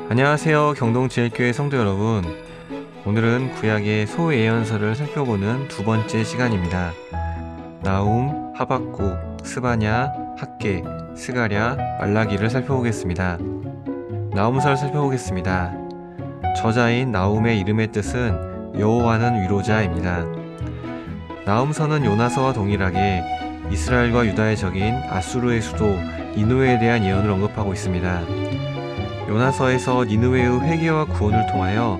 안녕하세요. 경동제일교회 성도 여러분. 오늘은 구약의 소예언서를 살펴보는 두 번째 시간입니다. 나훔, 하박국, 스바냐, 학개, 스가랴, 말라기를 살펴보겠습니다. 나훔서를 살펴보겠습니다. 저자인 나훔의 이름의 뜻은 여호와는 위로자입니다. 나훔서는 요나서와 동일하게 이스라엘과 유다의 적인 아수르의 수도 니느웨에 대한 예언을 언급하고 있습니다. 요나서에서 니느웨의 회개와 구원을 통하여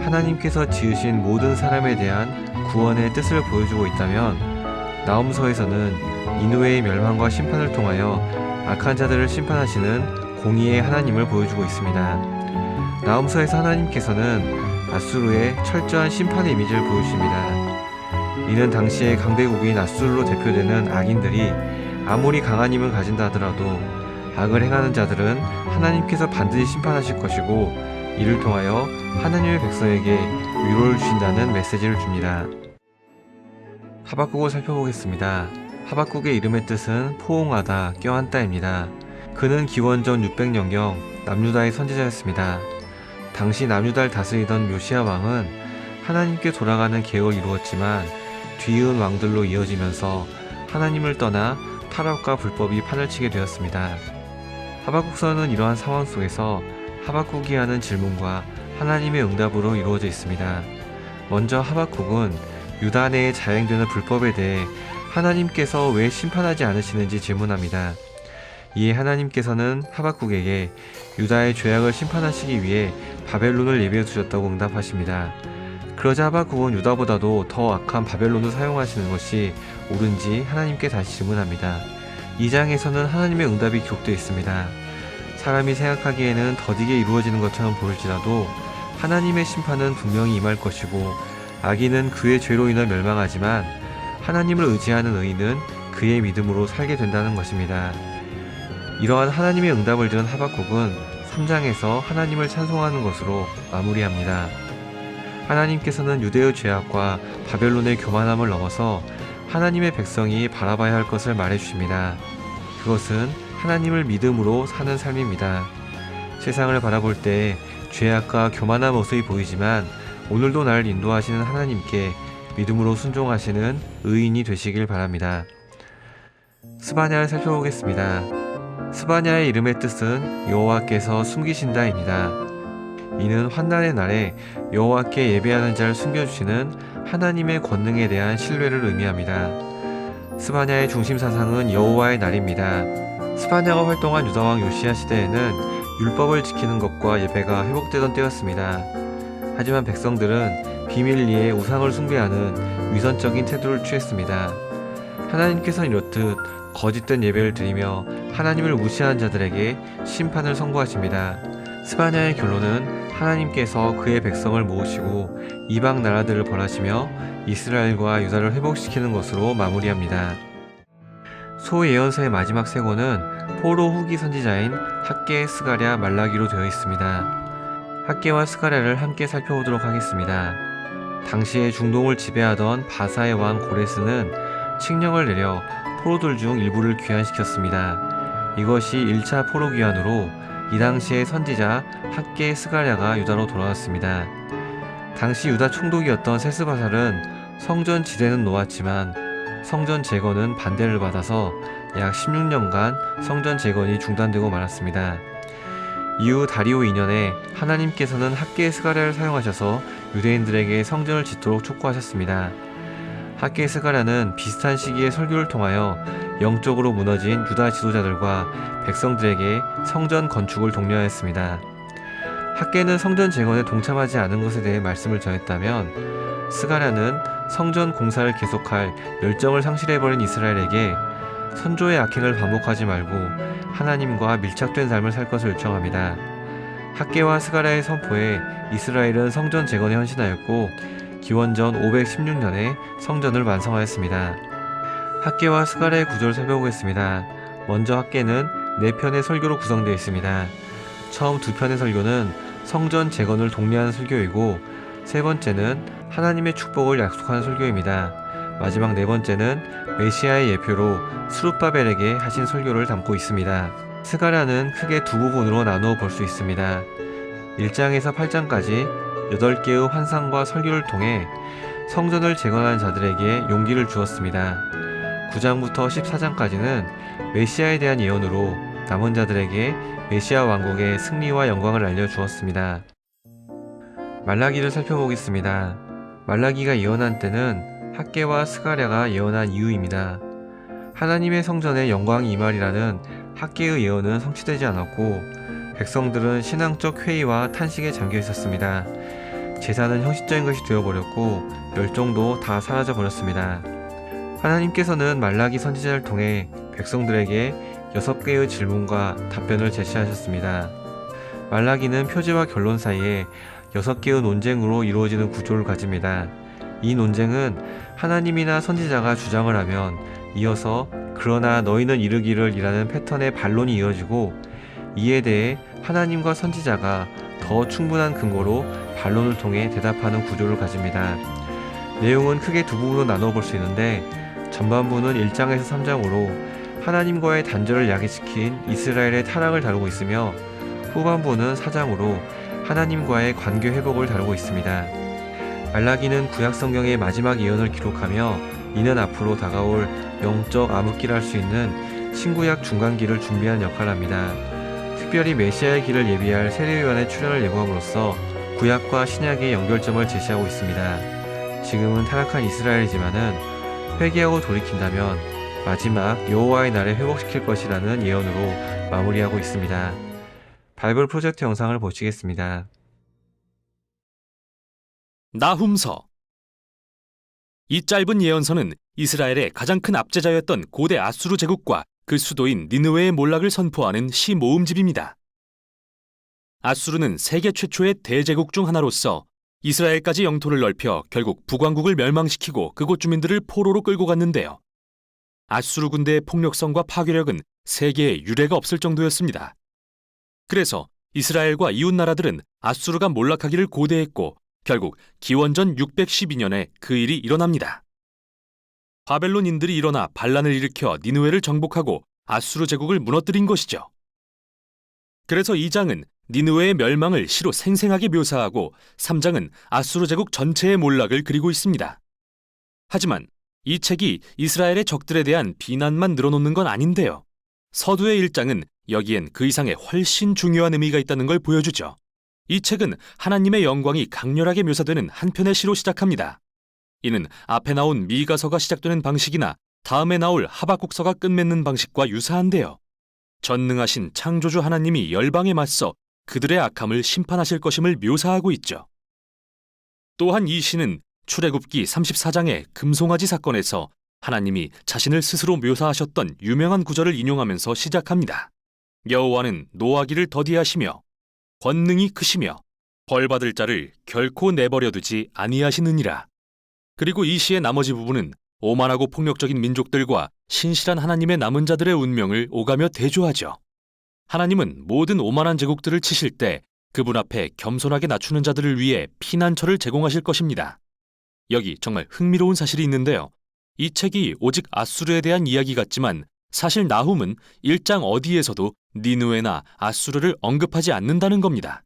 하나님께서 지으신 모든 사람에 대한 구원의 뜻을 보여주고 있다면, 나훔서에서는 니느웨의 멸망과 심판을 통하여 악한 자들을 심판하시는 공의의 하나님을 보여주고 있습니다. 나훔서에서 하나님께서는 아수르의 철저한 심판의 이미지를 보여주십니다. 이는 당시의 강대국인 아수르로 대표되는 악인들이 아무리 강한 힘을 가진다 하더라도 악을 행하는 자들은 하나님께서 반드시 심판하실 것이고, 이를 통하여 하나님의 백성에게 위로를 주신다는 메시지를 줍니다. 하박국을 살펴보겠습니다. 하박국의 이름의 뜻은 포옹하다, 껴안다입니다. 그는 기원전 600년경 남유다의 선지자였습니다. 당시 남유다를 다스리던 요시야 왕은 하나님께 돌아가는 계획을 이루었지만 뒤이은 왕들로 이어지면서 하나님을 떠나 타락과 불법이 판을 치게 되었습니다. 하박국서는 이러한 상황 속에서 하박국이 하는 질문과 하나님의 응답으로 이루어져 있습니다. 먼저 하박국은 유다 내에 자행되는 불법에 대해 하나님께서 왜 심판하지 않으시는지 질문합니다. 이에 하나님께서는 하박국에게 유다의 죄악을 심판하시기 위해 바벨론을 예비해 두셨다고 응답하십니다. 그러자 하박국은 유다보다도 더 악한 바벨론을 사용하시는 것이 옳은지 하나님께 다시 질문합니다. 2장에서는 하나님의 응답이 기록되어 있습니다. 사람이 생각하기에는 더디게 이루어지는 것처럼 보일지라도 하나님의 심판은 분명히 임할 것이고, 악인은 그의 죄로 인해 멸망하지만 하나님을 의지하는 의인은 그의 믿음으로 살게 된다는 것입니다. 이러한 하나님의 응답을 들은 하박국은 3장에서 하나님을 찬송하는 것으로 마무리합니다. 하나님께서는 유대의 죄악과 바벨론의 교만함을 넘어서 하나님의 백성이 바라봐야 할 것을 말해주십니다. 그것은 하나님을 믿음으로 사는 삶입니다. 세상을 바라볼 때 죄악과 교만한 모습이 보이지만 오늘도 나를 인도하시는 하나님께 믿음으로 순종하시는 의인이 되시길 바랍니다. 스바냐를 살펴보겠습니다. 스바냐의 이름의 뜻은 여호와께서 숨기신다입니다. 이는 환난의 날에 여호와께 예배하는 자를 숨겨주시는 하나님의 권능에 대한 신뢰를 의미합니다. 스바냐의 중심 사상은 여호와의 날입니다. 스바냐가 활동한 유다왕 요시야 시대에는 율법을 지키는 것과 예배가 회복되던 때였습니다. 하지만 백성들은 비밀리에 우상을 숭배하는 위선적인 태도를 취했습니다. 하나님께서는 이렇듯 거짓된 예배를 드리며 하나님을 무시한 자들에게 심판을 선고하십니다. 스바냐의 결론은 하나님께서 그의 백성을 모으시고 이방 나라들을 벌하시며 이스라엘과 유다를 회복시키는 것으로 마무리합니다. 소예언서의 마지막 세 권은 포로 후기 선지자인 학개, 스가랴, 말라기로 되어 있습니다. 학개와 스가랴를 함께 살펴보도록 하겠습니다. 당시에 중동을 지배하던 바사의 왕 고레스는 칙령을 내려 포로들 중 일부를 귀환시켰습니다. 이것이 1차 포로 귀환으로 이 당시의 선지자 학개, 스가랴가 유다로 돌아왔습니다. 당시 유다 총독이었던 세스바살은 성전 지대는 놓았지만 성전 재건은 반대를 받아서 약 16년간 성전 재건이 중단되고 말았습니다. 이후 다리오 2년에 하나님께서는 학개, 스가랴를 사용하셔서 유대인들에게 성전을 짓도록 촉구하셨습니다. 학개, 스가랴는 비슷한 시기에 설교를 통하여 영적으로 무너진 유다 지도자들과 백성들에게 성전 건축을 독려하였습니다. 학개는 성전 재건에 동참하지 않은 것에 대해 말씀을 전했다면, 스가랴는 성전 공사를 계속할 열정을 상실해버린 이스라엘에게 선조의 악행을 반복하지 말고 하나님과 밀착된 삶을 살 것을 요청합니다. 학개와 스가랴의 선포에 이스라엘은 성전 재건에 헌신하였고 기원전 516년에 성전을 완성하였습니다. 학개와 스가랴의 구조를 살펴보겠습니다. 먼저 학개는 4편의 설교로 구성되어 있습니다. 처음 2편의 설교는 성전 재건을 독려하는 설교이고, 세 번째는 하나님의 축복을 약속하는 설교입니다. 마지막 4번째는 메시아의 예표로 스룹바벨에게 하신 설교를 담고 있습니다. 스가랴는 크게 두 부분으로 나누어 볼 수 있습니다. 1장에서 8장까지 8개의 환상과 설교를 통해 성전을 재건한 자들에게 용기를 주었습니다. 9장부터 14장까지는 메시아에 대한 예언으로 남은 자들에게 메시아 왕국의 승리와 영광을 알려주었습니다. 말라기를 살펴보겠습니다. 말라기가 예언한 때는 학개와 스가랴가 예언한 이후입니다. 하나님의 성전에 영광이 임하리라는 학개의 예언은 성취되지 않았고 백성들은 신앙적 회의와 탄식에 잠겨 있었습니다. 제사는 형식적인 것이 되어버렸고 멸종도 다 사라져버렸습니다. 하나님께서는 말라기 선지자를 통해 백성들에게 6개의 질문과 답변을 제시하셨습니다. 말라기는 표제와 결론 사이에 6개의 논쟁으로 이루어지는 구조를 가집니다. 이 논쟁은 하나님이나 선지자가 주장을 하면 이어서 그러나 너희는 이르기를 이라는 패턴의 반론이 이어지고 이에 대해 하나님과 선지자가 더 충분한 근거로 반론을 통해 대답하는 구조를 가집니다. 내용은 크게 두 부분으로 나눠 볼 수 있는데 전반부는 1장에서 3장으로 하나님과의 단절을 야기시킨 이스라엘의 타락을 다루고 있으며 후반부는 4장으로 하나님과의 관계 회복을 다루고 있습니다. 말라기는 구약성경의 마지막 예언을 기록하며 이는 앞으로 다가올 영적 암흑기를 할 수 있는 신구약 중간기를 준비하는 역할을 합니다. 특별히 메시아의 길을 예비할 세례요한의 출현을 예고함으로써 구약과 신약의 연결점을 제시하고 있습니다. 지금은 타락한 이스라엘이지만은 회개하고 돌이킨다면 마지막 여호와의 날에 회복시킬 것이라는 예언으로 마무리하고 있습니다. 바이블 프로젝트 영상을 보시겠습니다. 나훔서. 이 짧은 예언서는 이스라엘의 가장 큰 압제자였던 고대 아수르 제국과 그 수도인 니느웨의 몰락을 선포하는 시 모음집입니다. 아수르는 세계 최초의 대제국 중 하나로서 이스라엘까지 영토를 넓혀 결국 북왕국을 멸망시키고 그곳 주민들을 포로로 끌고 갔는데요. 아수르 군대의 폭력성과 파괴력은 세계에 유례가 없을 정도였습니다. 그래서 이스라엘과 이웃 나라들은 아수르가 몰락하기를 고대했고 결국 기원전 612년에 그 일이 일어납니다. 바벨론인들이 일어나 반란을 일으켜 니느웨를 정복하고 아수르 제국을 무너뜨린 것이죠. 그래서 2장은 니느웨의 멸망을 시로 생생하게 묘사하고 3장은 아수르 제국 전체의 몰락을 그리고 있습니다. 하지만 이 책이 이스라엘의 적들에 대한 비난만 늘어놓는 건 아닌데요. 서두의 1장은 여기엔 그 이상의 훨씬 중요한 의미가 있다는 걸 보여주죠. 이 책은 하나님의 영광이 강렬하게 묘사되는 한 편의 시로 시작합니다. 이는 앞에 나온 미가서가 시작되는 방식이나 다음에 나올 하박국서가 끝맺는 방식과 유사한데요. 전능하신 창조주 하나님이 열방에 맞서 그들의 악함을 심판하실 것임을 묘사하고 있죠. 또한 이 시는 출애굽기 34장의 금송아지 사건에서 하나님이 자신을 스스로 묘사하셨던 유명한 구절을 인용하면서 시작합니다. 여호와는 노하기를 더디하시며 권능이 크시며 벌받을 자를 결코 내버려 두지 아니하시느니라. 그리고 이 시의 나머지 부분은 오만하고 폭력적인 민족들과 신실한 하나님의 남은 자들의 운명을 오가며 대조하죠. 하나님은 모든 오만한 제국들을 치실 때 그분 앞에 겸손하게 낮추는 자들을 위해 피난처를 제공하실 것입니다. 여기 정말 흥미로운 사실이 있는데요. 이 책이 오직 아수르에 대한 이야기 같지만 사실 나훔은 1장 어디에서도 니느웨나 아수르를 언급하지 않는다는 겁니다.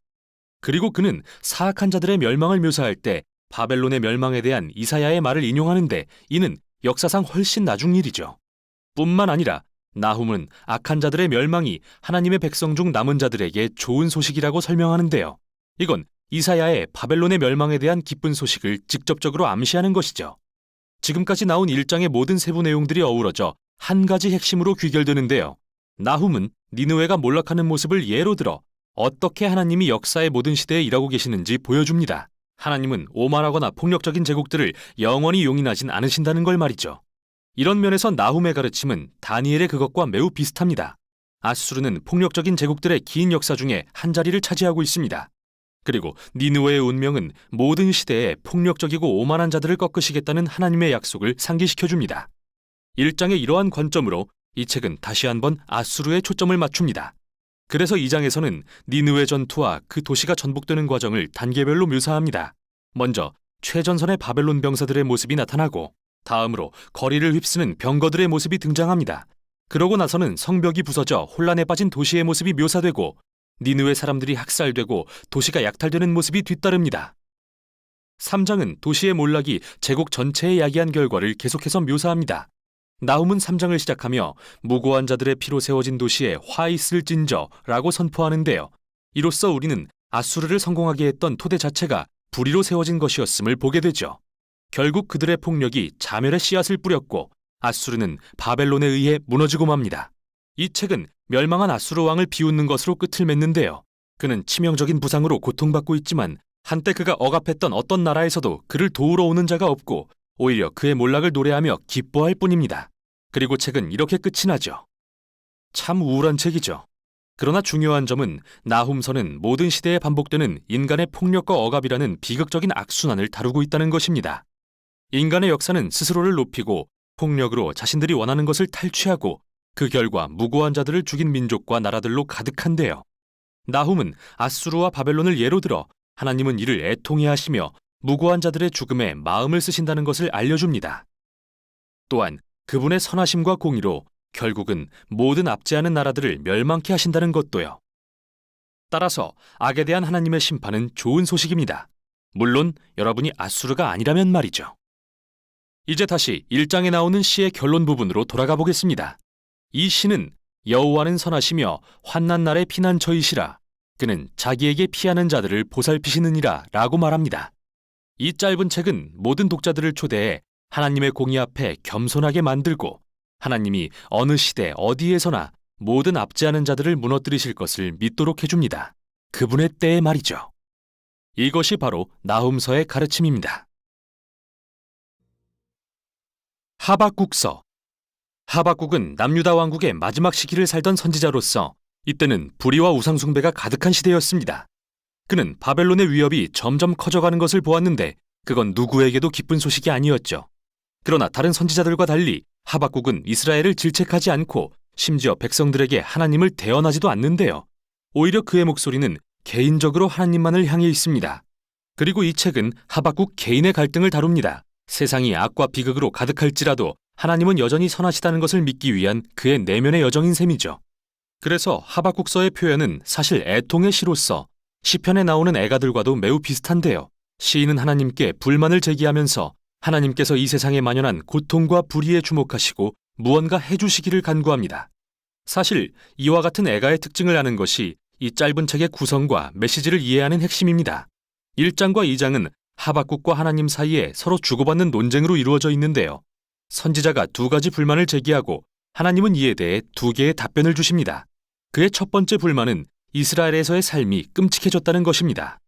그리고 그는 사악한 자들의 멸망을 묘사할 때 바벨론의 멸망에 대한 이사야의 말을 인용하는데 이는 역사상 훨씬 나중 일이죠. 뿐만 아니라 나훔은 악한 자들의 멸망이 하나님의 백성 중 남은 자들에게 좋은 소식이라고 설명하는데요. 이건 이사야의 바벨론의 멸망에 대한 기쁜 소식을 직접적으로 암시하는 것이죠. 지금까지 나온 1장의 모든 세부 내용들이 어우러져 한 가지 핵심으로 귀결되는데요. 나훔은 니느웨가 몰락하는 모습을 예로 들어 어떻게 하나님이 역사의 모든 시대에 일하고 계시는지 보여줍니다. 하나님은 오만하거나 폭력적인 제국들을 영원히 용인하진 않으신다는 걸 말이죠. 이런 면에서 나훔의 가르침은 다니엘의 그것과 매우 비슷합니다. 아수르는 폭력적인 제국들의 긴 역사 중에 한 자리를 차지하고 있습니다. 그리고 니느웨의 운명은 모든 시대에 폭력적이고 오만한 자들을 꺾으시겠다는 하나님의 약속을 상기시켜줍니다. 1장의 이러한 관점으로 이 책은 다시 한번 아수르에 초점을 맞춥니다. 그래서 2장에서는 니느웨 전투와 그 도시가 전복되는 과정을 단계별로 묘사합니다. 먼저 최전선의 바벨론 병사들의 모습이 나타나고 다음으로 거리를 휩쓰는 병거들의 모습이 등장합니다. 그러고 나서는 성벽이 부서져 혼란에 빠진 도시의 모습이 묘사되고 니느웨 사람들이 학살되고 도시가 약탈되는 모습이 뒤따릅니다. 3장은 도시의 몰락이 제국 전체에 야기한 결과를 계속해서 묘사합니다. 나훔은 3장을 시작하며 무고한 자들의 피로 세워진 도시에 화 있을진저라고 선포하는데요. 이로써 우리는 아수르를 성공하게 했던 토대 자체가 불의로 세워진 것이었음을 보게 되죠. 결국 그들의 폭력이 자멸의 씨앗을 뿌렸고 아수르는 바벨론에 의해 무너지고 맙니다. 이 책은 멸망한 아수르 왕을 비웃는 것으로 끝을 맺는데요. 그는 치명적인 부상으로 고통받고 있지만 한때 그가 억압했던 어떤 나라에서도 그를 도우러 오는 자가 없고 오히려 그의 몰락을 노래하며 기뻐할 뿐입니다. 그리고 책은 이렇게 끝이 나죠. 참 우울한 책이죠. 그러나 중요한 점은 나훔서는 모든 시대에 반복되는 인간의 폭력과 억압이라는 비극적인 악순환을 다루고 있다는 것입니다. 인간의 역사는 스스로를 높이고 폭력으로 자신들이 원하는 것을 탈취하고 그 결과 무고한 자들을 죽인 민족과 나라들로 가득한데요. 나훔은 아수르와 바벨론을 예로 들어 하나님은 이를 애통해 하시며 무고한 자들의 죽음에 마음을 쓰신다는 것을 알려줍니다. 또한 그분의 선하심과 공의로 결국은 모든 압제하는 나라들을 멸망케 하신다는 것도요. 따라서 악에 대한 하나님의 심판은 좋은 소식입니다. 물론 여러분이 아수르가 아니라면 말이죠. 이제 다시 1장에 나오는 시의 결론 부분으로 돌아가 보겠습니다. 이 시는 여호와는 선하시며 환난 날의 피난처이시라. 그는 자기에게 피하는 자들을 보살피시느니라 라고 말합니다. 이 짧은 책은 모든 독자들을 초대해 하나님의 공의 앞에 겸손하게 만들고 하나님이 어느 시대 어디에서나 모든 압제하는 자들을 무너뜨리실 것을 믿도록 해줍니다. 그분의 때에 말이죠. 이것이 바로 나훔서의 가르침입니다. 하박국서. 하박국은 남유다 왕국의 마지막 시기를 살던 선지자로서 이때는 불의와 우상숭배가 가득한 시대였습니다. 그는 바벨론의 위협이 점점 커져가는 것을 보았는데 그건 누구에게도 기쁜 소식이 아니었죠. 그러나 다른 선지자들과 달리 하박국은 이스라엘을 질책하지 않고 심지어 백성들에게 하나님을 대언하지도 않는데요. 오히려 그의 목소리는 개인적으로 하나님만을 향해 있습니다. 그리고 이 책은 하박국 개인의 갈등을 다룹니다. 세상이 악과 비극으로 가득할지라도 하나님은 여전히 선하시다는 것을 믿기 위한 그의 내면의 여정인 셈이죠. 그래서 하박국서의 표현은 사실 애통의 시로서 시편에 나오는 애가들과도 매우 비슷한데요. 시인은 하나님께 불만을 제기하면서 하나님께서 이 세상에 만연한 고통과 불의에 주목하시고 무언가 해주시기를 간구합니다. 사실 이와 같은 애가의 특징을 아는 것이 이 짧은 책의 구성과 메시지를 이해하는 핵심입니다. 1장과 2장은 하박국과 하나님 사이에 서로 주고받는 논쟁으로 이루어져 있는데요. 선지자가 두 가지 불만을 제기하고 하나님은 이에 대해 두 개의 답변을 주십니다. 그의 첫 번째 불만은 이스라엘에서의 삶이 끔찍해졌다는 것입니다.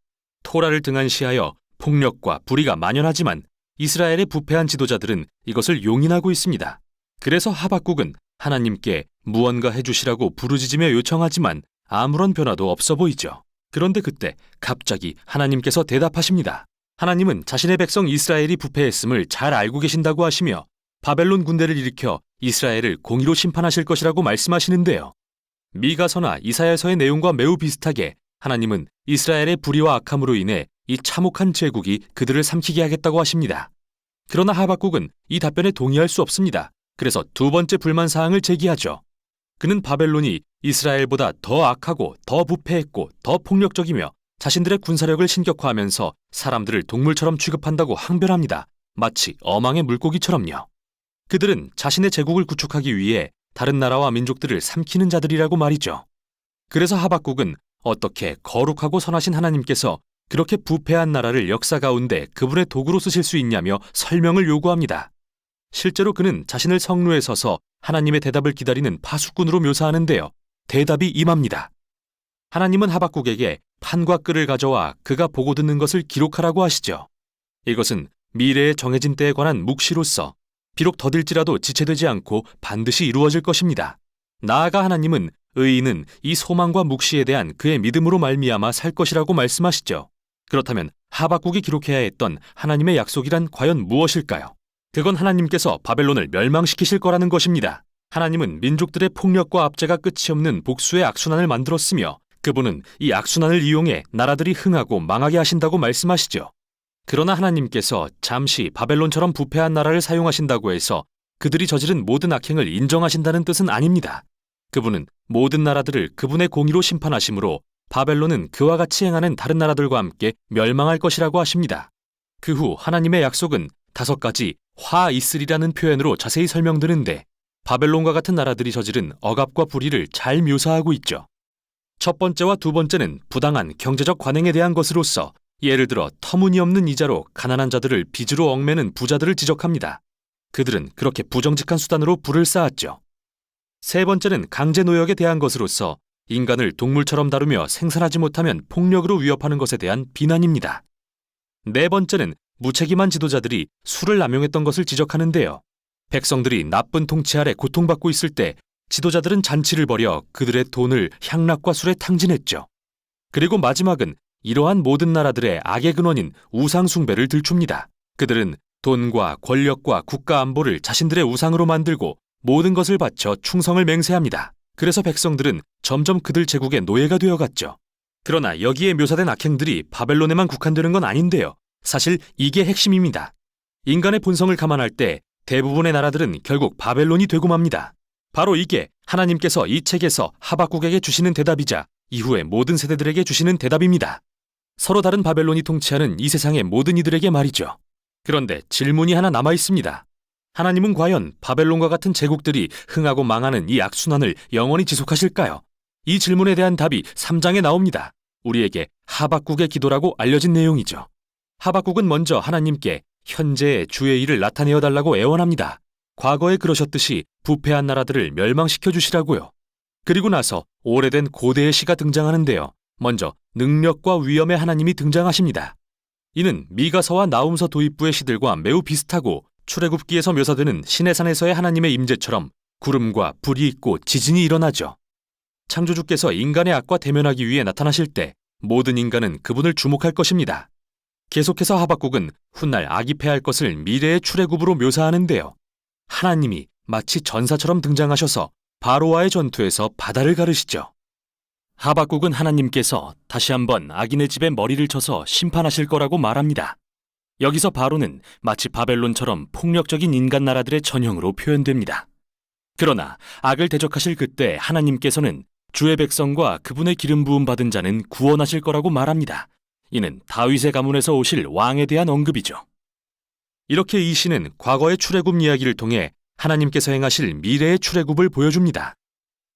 토라를 등한시하여 폭력과 불의가 만연하지만 이스라엘의 부패한 지도자들은 이것을 용인하고 있습니다. 그래서 하박국은 하나님께 무언가 해주시라고 부르짖으며 요청하지만 아무런 변화도 없어 보이죠. 그런데 그때 갑자기 하나님께서 대답하십니다. 하나님은 자신의 백성 이스라엘이 부패했음을 잘 알고 계신다고 하시며 바벨론 군대를 일으켜 이스라엘을 공의로 심판하실 것이라고 말씀하시는데요. 미가서나 이사야서의 내용과 매우 비슷하게 하나님은 이스라엘의 불의와 악함으로 인해 이 참혹한 제국이 그들을 삼키게 하겠다고 하십니다. 그러나 하박국은 이 답변에 동의할 수 없습니다. 그래서 두 번째 불만사항을 제기하죠. 그는 바벨론이 이스라엘보다 더 악하고 더 부패했고 더 폭력적이며 자신들의 군사력을 신격화하면서 사람들을 동물처럼 취급한다고 항변합니다. 마치 어망의 물고기처럼요. 그들은 자신의 제국을 구축하기 위해 다른 나라와 민족들을 삼키는 자들이라고 말이죠. 그래서 하박국은 어떻게 거룩하고 선하신 하나님께서 그렇게 부패한 나라를 역사 가운데 그분의 도구로 쓰실 수 있냐며 설명을 요구합니다. 실제로 그는 자신을 성루에 서서 하나님의 대답을 기다리는 파수꾼으로 묘사하는데요. 대답이 임합니다. 하나님은 하박국에게 판과 끈을 가져와 그가 보고 듣는 것을 기록하라고 하시죠. 이것은 미래의 정해진 때에 관한 묵시로서 비록 더딜지라도 지체되지 않고 반드시 이루어질 것입니다. 나아가 하나님은 의인은 이 소망과 묵시에 대한 그의 믿음으로 말미암아 살 것이라고 말씀하시죠. 그렇다면 하박국이 기록해야 했던 하나님의 약속이란 과연 무엇일까요? 그건 하나님께서 바벨론을 멸망시키실 거라는 것입니다. 하나님은 민족들의 폭력과 압제가 끝이 없는 복수의 악순환을 만들었으며 그분은 이 악순환을 이용해 나라들이 흥하고 망하게 하신다고 말씀하시죠. 그러나 하나님께서 잠시 바벨론처럼 부패한 나라를 사용하신다고 해서 그들이 저지른 모든 악행을 인정하신다는 뜻은 아닙니다. 그분은 모든 나라들을 그분의 공의로 심판하심으로 바벨론은 그와 같이 행하는 다른 나라들과 함께 멸망할 것이라고 하십니다. 그 후 하나님의 약속은 5가지 화 있으리라는 표현으로 자세히 설명드는데 바벨론과 같은 나라들이 저지른 억압과 불의를 잘 묘사하고 있죠. 첫 번째와 두 번째는 부당한 경제적 관행에 대한 것으로서 예를 들어 터무니없는 이자로 가난한 자들을 빚으로 얽매는 부자들을 지적합니다. 그들은 그렇게 부정직한 수단으로 부를 쌓았죠. 세 번째는 강제 노역에 대한 것으로서 인간을 동물처럼 다루며 생산하지 못하면 폭력으로 위협하는 것에 대한 비난입니다. 네 번째는 무책임한 지도자들이 술을 남용했던 것을 지적하는데요. 백성들이 나쁜 통치 아래 고통받고 있을 때 지도자들은 잔치를 벌여 그들의 돈을 향락과 술에 탕진했죠. 그리고 마지막은 이러한 모든 나라들의 악의 근원인 우상 숭배를 들춥니다. 그들은 돈과 권력과 국가 안보를 자신들의 우상으로 만들고 모든 것을 바쳐 충성을 맹세합니다. 그래서 백성들은 점점 그들 제국의 노예가 되어갔죠. 그러나 여기에 묘사된 악행들이 바벨론에만 국한되는 건 아닌데요. 사실 이게 핵심입니다. 인간의 본성을 감안할 때 대부분의 나라들은 결국 바벨론이 되고 맙니다. 바로 이게 하나님께서 이 책에서 하박국에게 주시는 대답이자 이후의 모든 세대들에게 주시는 대답입니다. 서로 다른 바벨론이 통치하는 이 세상의 모든 이들에게 말이죠. 그런데 질문이 하나 남아 있습니다. 하나님은 과연 바벨론과 같은 제국들이 흥하고 망하는 이 악순환을 영원히 지속하실까요? 이 질문에 대한 답이 3장에 나옵니다. 우리에게 하박국의 기도라고 알려진 내용이죠. 하박국은 먼저 하나님께 현재의 주의 일을 나타내어 달라고 애원합니다. 과거에 그러셨듯이 부패한 나라들을 멸망시켜 주시라고요. 그리고 나서 오래된 고대의 시가 등장하는데요. 먼저 능력과 위엄의 하나님이 등장하십니다. 이는 미가서와 나훔서 도입부의 시들과 매우 비슷하고 출애굽기에서 묘사되는 시내산에서의 하나님의 임재처럼 구름과 불이 있고 지진이 일어나죠. 창조주께서 인간의 악과 대면하기 위해 나타나실 때 모든 인간은 그분을 주목할 것입니다. 계속해서 하박국은 훗날 악이 패할 것을 미래의 출애굽으로 묘사하는데요. 하나님이 마치 전사처럼 등장하셔서 바로와의 전투에서 바다를 가르시죠. 하박국은 하나님께서 다시 한번 악인의 집에 머리를 쳐서 심판하실 거라고 말합니다. 여기서 바로는 마치 바벨론처럼 폭력적인 인간 나라들의 전형으로 표현됩니다. 그러나 악을 대적하실 그때 하나님께서는 주의 백성과 그분의 기름 부음 받은 자는 구원하실 거라고 말합니다. 이는 다윗의 가문에서 오실 왕에 대한 언급이죠. 이렇게 이 시는 과거의 출애굽 이야기를 통해 하나님께서 행하실 미래의 출애굽을 보여줍니다.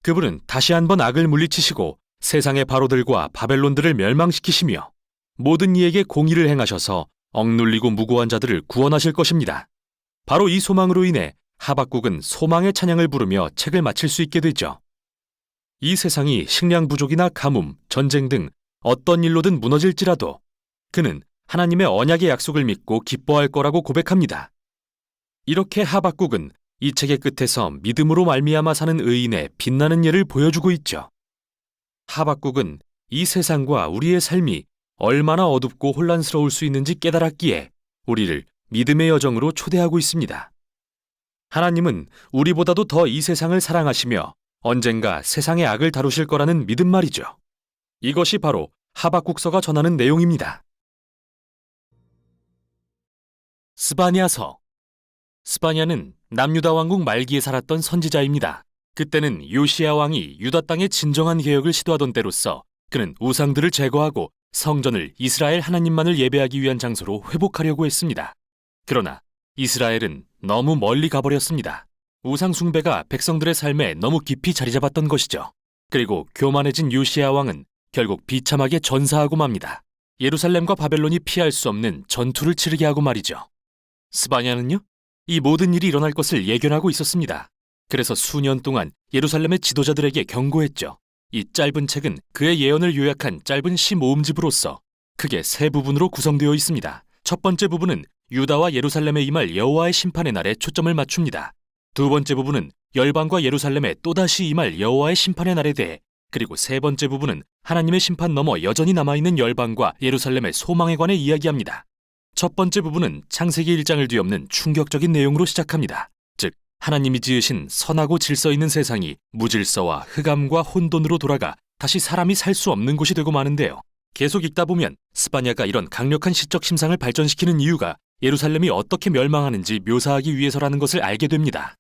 그분은 다시 한번 악을 물리치시고 세상의 바로들과 바벨론들을 멸망시키시며 모든 이에게 공의를 행하셔서 억눌리고 무고한 자들을 구원하실 것입니다. 바로 이 소망으로 인해 하박국은 소망의 찬양을 부르며 책을 마칠 수 있게 되죠. 이 세상이 식량 부족이나 가뭄, 전쟁 등 어떤 일로든 무너질지라도 그는 하나님의 언약의 약속을 믿고 기뻐할 거라고 고백합니다. 이렇게 하박국은 이 책의 끝에서 믿음으로 말미암아 사는 의인의 빛나는 예를 보여주고 있죠. 하박국은 이 세상과 우리의 삶이 얼마나 어둡고 혼란스러울 수 있는지 깨달았기에 우리를 믿음의 여정으로 초대하고 있습니다. 하나님은 우리보다도 더 이 세상을 사랑하시며 언젠가 세상의 악을 다루실 거라는 믿음 말이죠. 이것이 바로 하박국서가 전하는 내용입니다. 스바냐서. 스바냐는 남유다 왕국 말기에 살았던 선지자입니다. 그때는 요시야 왕이 유다 땅의 진정한 개혁을 시도하던 때로서 그는 우상들을 제거하고 성전을 이스라엘 하나님만을 예배하기 위한 장소로 회복하려고 했습니다. 그러나 이스라엘은 너무 멀리 가버렸습니다. 우상 숭배가 백성들의 삶에 너무 깊이 자리 잡았던 것이죠. 그리고 교만해진 요시야 왕은 결국 비참하게 전사하고 맙니다. 예루살렘과 바벨론이 피할 수 없는 전투를 치르게 하고 말이죠. 스바냐는요? 이 모든 일이 일어날 것을 예견하고 있었습니다. 그래서 수년 동안 예루살렘의 지도자들에게 경고했죠. 이 짧은 책은 그의 예언을 요약한 짧은 시 모음집으로서 크게 세 부분으로 구성되어 있습니다. 첫 번째 부분은 유다와 예루살렘에 임할 여호와의 심판의 날에 초점을 맞춥니다. 두 번째 부분은 열방과 예루살렘에 또다시 임할 여호와의 심판의 날에 대해, 그리고 세 번째 부분은 하나님의 심판 넘어 여전히 남아있는 열방과 예루살렘의 소망에 관해 이야기합니다. 첫 번째 부분은 창세기 1장을 뒤엎는 충격적인 내용으로 시작합니다. 즉, 하나님이 지으신 선하고 질서 있는 세상이 무질서와 흑암과 혼돈으로 돌아가 다시 사람이 살 수 없는 곳이 되고 마는데요. 계속 읽다 보면 스바냐가 이런 강력한 시적 심상을 발전시키는 이유가 예루살렘이 어떻게 멸망하는지 묘사하기 위해서라는 것을 알게 됩니다.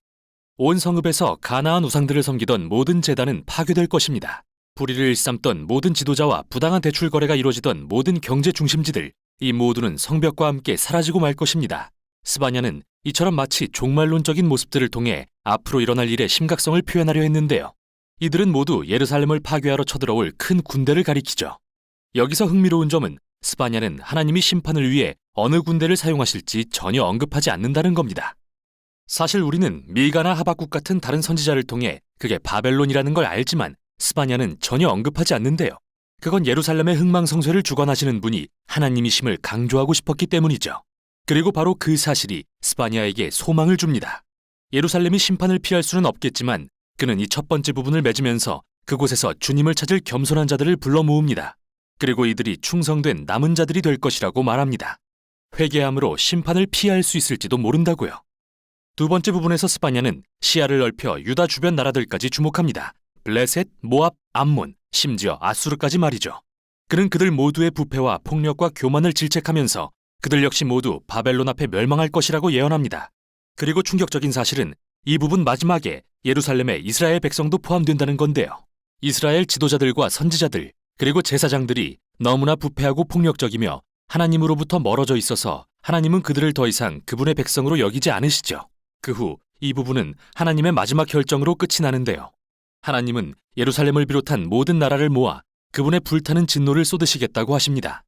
온 성읍에서 가나안 우상들을 섬기던 모든 제단은 파괴될 것입니다. 불의를 일삼던 모든 지도자와 부당한 대출 거래가 이루어지던 모든 경제 중심지들, 이 모두는 성벽과 함께 사라지고 말 것입니다. 스바냐는 이처럼 마치 종말론적인 모습들을 통해 앞으로 일어날 일의 심각성을 표현하려 했는데요. 이들은 모두 예루살렘을 파괴하러 쳐들어올 큰 군대를 가리키죠. 여기서 흥미로운 점은 스바냐는 하나님이 심판을 위해 어느 군대를 사용하실지 전혀 언급하지 않는다는 겁니다. 사실 우리는 밀가나 하박국 같은 다른 선지자를 통해 그게 바벨론이라는 걸 알지만 스바냐는 전혀 언급하지 않는데요. 그건 예루살렘의 흥망성쇠를 주관하시는 분이 하나님이심을 강조하고 싶었기 때문이죠. 그리고 바로 그 사실이 스바냐에게 소망을 줍니다. 예루살렘이 심판을 피할 수는 없겠지만 그는 이 첫 번째 부분을 맺으면서 그곳에서 주님을 찾을 겸손한 자들을 불러 모읍니다. 그리고 이들이 충성된 남은 자들이 될 것이라고 말합니다. 회개함으로 심판을 피할 수 있을지도 모른다고요. 두 번째 부분에서 스바냐는 시야를 넓혀 유다 주변 나라들까지 주목합니다. 블레셋, 모압, 암몬, 심지어 아수르까지 말이죠. 그는 그들 모두의 부패와 폭력과 교만을 질책하면서 그들 역시 모두 바벨론 앞에 멸망할 것이라고 예언합니다. 그리고 충격적인 사실은 이 부분 마지막에 예루살렘의 이스라엘 백성도 포함된다는 건데요. 이스라엘 지도자들과 선지자들, 그리고 제사장들이 너무나 부패하고 폭력적이며 하나님으로부터 멀어져 있어서 하나님은 그들을 더 이상 그분의 백성으로 여기지 않으시죠. 그 후 이 부분은 하나님의 마지막 결정으로 끝이 나는데요. 하나님은 예루살렘을 비롯한 모든 나라를 모아 그분의 불타는 진노를 쏟으시겠다고 하십니다.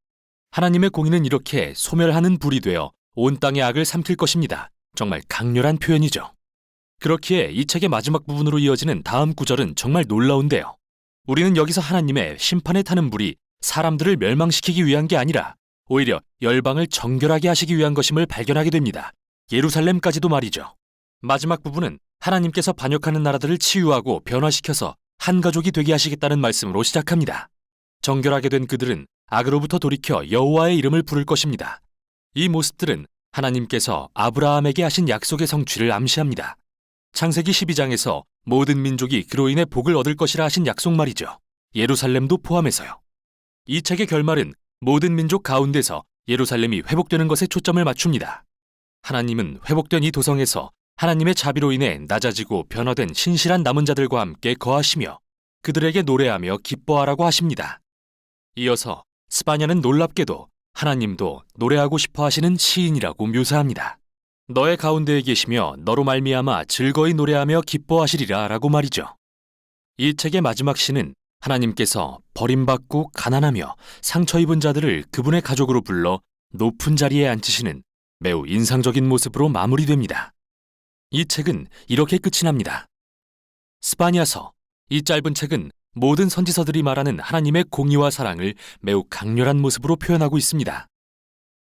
하나님의 공의는 이렇게 소멸하는 불이 되어 온 땅의 악을 삼킬 것입니다. 정말 강렬한 표현이죠. 그렇기에 이 책의 마지막 부분으로 이어지는 다음 구절은 정말 놀라운데요. 우리는 여기서 하나님의 심판에 타는 불이 사람들을 멸망시키기 위한 게 아니라 오히려 열방을 정결하게 하시기 위한 것임을 발견하게 됩니다. 예루살렘까지도 말이죠. 마지막 부분은 하나님께서 반역하는 나라들을 치유하고 변화시켜서 한 가족이 되게 하시겠다는 말씀으로 시작합니다. 정결하게 된 그들은 악으로부터 돌이켜 여호와의 이름을 부를 것입니다. 이 모습들은 하나님께서 아브라함에게 하신 약속의 성취를 암시합니다. 창세기 12장에서 모든 민족이 그로 인해 복을 얻을 것이라 하신 약속 말이죠. 예루살렘도 포함해서요. 이 책의 결말은 모든 민족 가운데서 예루살렘이 회복되는 것에 초점을 맞춥니다. 하나님은 회복된 이 도성에서 하나님의 자비로 인해 낮아지고 변화된 신실한 남은 자들과 함께 거하시며 그들에게 노래하며 기뻐하라고 하십니다. 이어서 스바냐는 놀랍게도 하나님도 노래하고 싶어 하시는 시인이라고 묘사합니다. 너의 가운데에 계시며 너로 말미암아 즐거이 노래하며 기뻐하시리라 라고 말이죠. 이 책의 마지막 시는 하나님께서 버림받고 가난하며 상처 입은 자들을 그분의 가족으로 불러 높은 자리에 앉히시는 매우 인상적인 모습으로 마무리됩니다. 이 책은 이렇게 끝이 납니다. 스바냐서, 이 짧은 책은 모든 선지서들이 말하는 하나님의 공의와 사랑을 매우 강렬한 모습으로 표현하고 있습니다.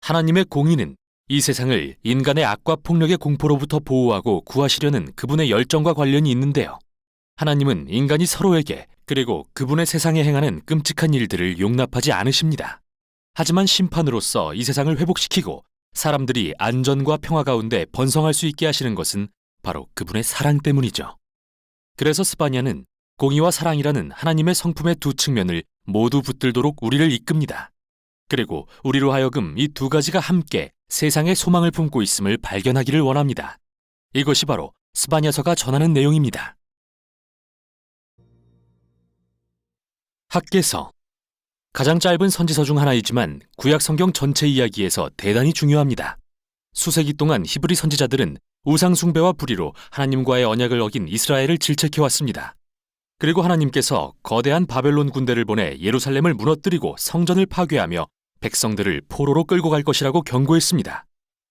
하나님의 공의는 이 세상을 인간의 악과 폭력의 공포로부터 보호하고 구하시려는 그분의 열정과 관련이 있는데요. 하나님은 인간이 서로에게 그리고 그분의 세상에 행하는 끔찍한 일들을 용납하지 않으십니다. 하지만 심판으로서 이 세상을 회복시키고 사람들이 안전과 평화 가운데 번성할 수 있게 하시는 것은 바로 그분의 사랑 때문이죠. 그래서 스바냐는 공의와 사랑이라는 하나님의 성품의 두 측면을 모두 붙들도록 우리를 이끕니다. 그리고 우리로 하여금 이 두 가지가 함께 세상의 소망을 품고 있음을 발견하기를 원합니다. 이것이 바로 스바냐서가 전하는 내용입니다. 학개서. 가장 짧은 선지서 중 하나이지만 구약 성경 전체 이야기에서 대단히 중요합니다. 수세기 동안 히브리 선지자들은 우상 숭배와 불의로 하나님과의 언약을 어긴 이스라엘을 질책해왔습니다. 그리고 하나님께서 거대한 바벨론 군대를 보내 예루살렘을 무너뜨리고 성전을 파괴하며 백성들을 포로로 끌고 갈 것이라고 경고했습니다.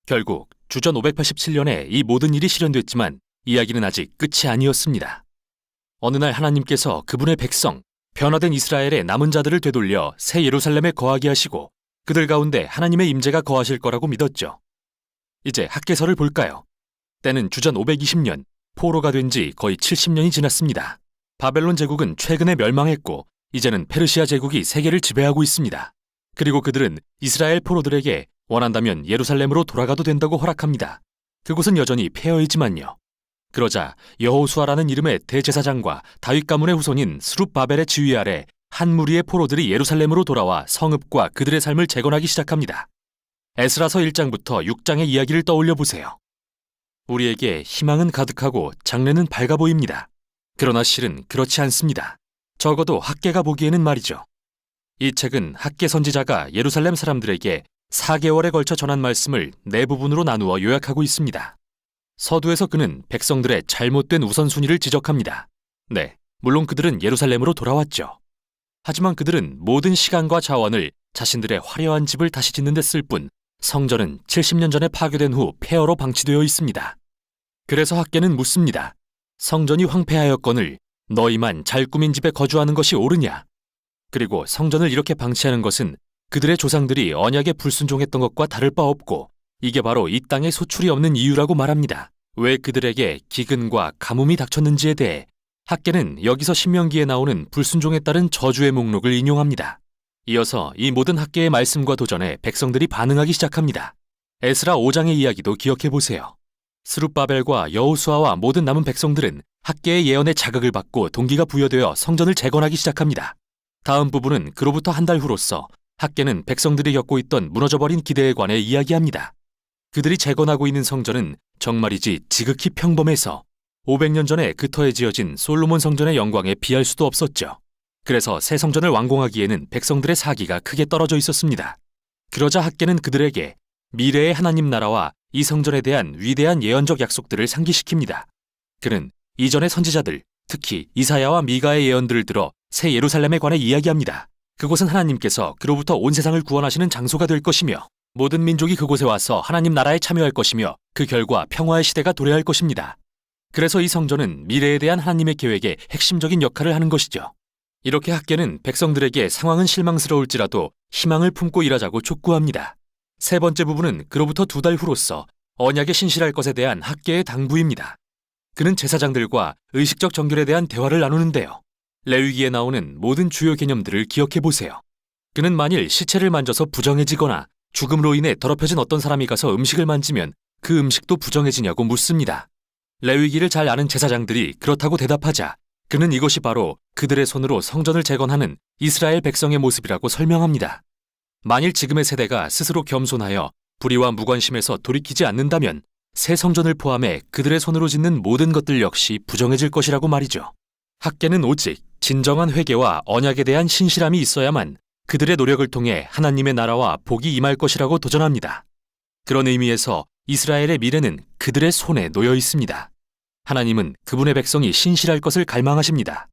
결국 주전 587년에 이 모든 일이 실현됐지만 이야기는 아직 끝이 아니었습니다. 어느 날 하나님께서 그분의 백성, 변화된 이스라엘의 남은 자들을 되돌려 새 예루살렘에 거하게 하시고 그들 가운데 하나님의 임재가 거하실 거라고 믿었죠. 이제 학개서를 볼까요? 때는 주전 520년, 포로가 된 지 거의 70년이 지났습니다. 바벨론 제국은 최근에 멸망했고 이제는 페르시아 제국이 세계를 지배하고 있습니다. 그리고 그들은 이스라엘 포로들에게 원한다면 예루살렘으로 돌아가도 된다고 허락합니다. 그곳은 여전히 폐허이지만요. 그러자 여호수아라는 이름의 대제사장과 다윗 가문의 후손인 스룹바벨의 지휘 아래 한 무리의 포로들이 예루살렘으로 돌아와 성읍과 그들의 삶을 재건하기 시작합니다. 에스라서 1장부터 6장의 이야기를 떠올려 보세요. 우리에게 희망은 가득하고 장래는 밝아 보입니다. 그러나 실은 그렇지 않습니다. 적어도 학계가 보기에는 말이죠. 이 책은 학계 선지자가 예루살렘 사람들에게 4개월에 걸쳐 전한 말씀을 네 부분으로 나누어 요약하고 있습니다. 서두에서 그는 백성들의 잘못된 우선순위를 지적합니다. 네, 물론 그들은 예루살렘으로 돌아왔죠. 하지만 그들은 모든 시간과 자원을 자신들의 화려한 집을 다시 짓는 데 쓸 뿐 성전은 70년 전에 파괴된 후 폐허로 방치되어 있습니다. 그래서 학계는 묻습니다. 성전이 황폐하였거늘 너희만 잘 꾸민 집에 거주하는 것이 옳으냐? 그리고 성전을 이렇게 방치하는 것은 그들의 조상들이 언약에 불순종했던 것과 다를 바 없고 이게 바로 이 땅에 소출이 없는 이유라고 말합니다. 왜 그들에게 기근과 가뭄이 닥쳤는지에 대해 학계는 여기서 신명기에 나오는 불순종에 따른 저주의 목록을 인용합니다. 이어서 이 모든 학계의 말씀과 도전에 백성들이 반응하기 시작합니다. 에스라 5장의 이야기도 기억해 보세요. 스룹바벨과 여호수아와 모든 남은 백성들은 학계의 예언에 자극을 받고 동기가 부여되어 성전을 재건하기 시작합니다. 다음 부분은 그로부터 한 달 후로서 학계는 백성들이 겪고 있던 무너져버린 기대에 관해 이야기합니다. 그들이 재건하고 있는 성전은 정말이지 지극히 평범해서 500년 전에 그 터에 지어진 솔로몬 성전의 영광에 비할 수도 없었죠. 그래서 새 성전을 완공하기에는 백성들의 사기가 크게 떨어져 있었습니다. 그러자 학계는 그들에게 미래의 하나님 나라와 이 성전에 대한 위대한 예언적 약속들을 상기시킵니다. 그는 이전의 선지자들, 특히 이사야와 미가의 예언들을 들어 새 예루살렘에 관해 이야기합니다. 그곳은 하나님께서 그로부터 온 세상을 구원하시는 장소가 될 것이며 모든 민족이 그곳에 와서 하나님 나라에 참여할 것이며 그 결과 평화의 시대가 도래할 것입니다. 그래서 이 성전은 미래에 대한 하나님의 계획에 핵심적인 역할을 하는 것이죠. 이렇게 학계는 백성들에게 상황은 실망스러울지라도 희망을 품고 일하자고 촉구합니다. 세 번째 부분은 그로부터 2달 후로서 언약에 신실할 것에 대한 학계의 당부입니다. 그는 제사장들과 의식적 정결에 대한 대화를 나누는데요. 레위기에 나오는 모든 주요 개념들을 기억해 보세요. 그는 만일 시체를 만져서 부정해지거나 죽음으로 인해 더럽혀진 어떤 사람이 가서 음식을 만지면 그 음식도 부정해지냐고 묻습니다. 레위기를 잘 아는 제사장들이 그렇다고 대답하자 그는 이것이 바로 그들의 손으로 성전을 재건하는 이스라엘 백성의 모습이라고 설명합니다. 만일 지금의 세대가 스스로 겸손하여 불의와 무관심에서 돌이키지 않는다면 새 성전을 포함해 그들의 손으로 짓는 모든 것들 역시 부정해질 것이라고 말이죠. 학계는 오직 진정한 회개와 언약에 대한 신실함이 있어야만 그들의 노력을 통해 하나님의 나라와 복이 임할 것이라고 도전합니다. 그런 의미에서 이스라엘의 미래는 그들의 손에 놓여 있습니다. 하나님은 그분의 백성이 신실할 것을 갈망하십니다.